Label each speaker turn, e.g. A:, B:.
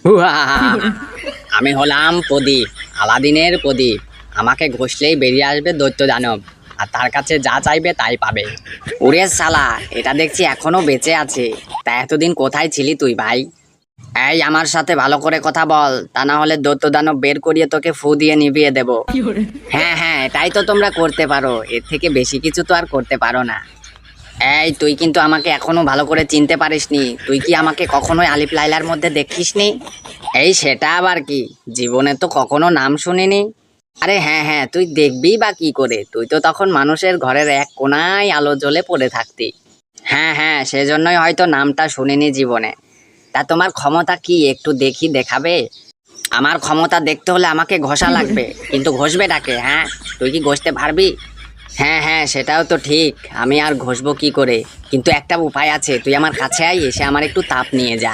A: হুয়াহাহা। আমি হলাম প্রদীপ, আলাদিনের প্রদীপ। আমাকে ঘষলেই বেরিয়ে আসবে দৈত্য দানব, আর তার কাছে যা চাইবে তাই পাবে। ওরে শালা, এটা দেখছি এখনো বেঁচে আছে। তা এতদিন কোথায় ছিলি তুই ভাই? এই আমার সাথে ভালো করে কথা বল, তা না হলে দৈত্য দানব বের করিয়ে তোকে ফু দিয়ে নিভিয়ে দেব। হ্যাঁ হ্যাঁ, এটাই তো তোমরা করতে পারো, এর থেকে বেশি কিছু তো আর করতে পারো না। এই তুই কিন্তু আমাকে এখনো ভালো করে চিনতে পারিসনি। তুই কি আমাকে কখনোই আলিফ লাইলার মধ্যে দেখিসনি? এই সেটা আবার কি, জীবনে তো কখনো নাম শুনিনি। আরে হ্যাঁ হ্যাঁ, তুই দেখবি বা কি করে, তুই তো তখন মানুষের ঘরের এক কোনায় আলো জ্বলে পড়ে থাকতি। হ্যাঁ হ্যাঁ, সেজন্যই হয়তো নামটা শুনিনি জীবনে। তা তোমার ক্ষমতা কি একটু দেখি, দেখাবে? আমার ক্ষমতা দেখতে হলে আমাকে ঘষা লাগবে, কিন্তু ঘষবেটাকে? হ্যাঁ, তুই কি ঘষতে পারবি? হ্যাঁ হ্যাঁ, সেটাও তো ঠিক। আমি আর ঘষবো কি করে? কিন্তু একটা উপায় আছে, তুই আমার কাছে আয়, এসে আমার একটু তাপ নিয়ে যা।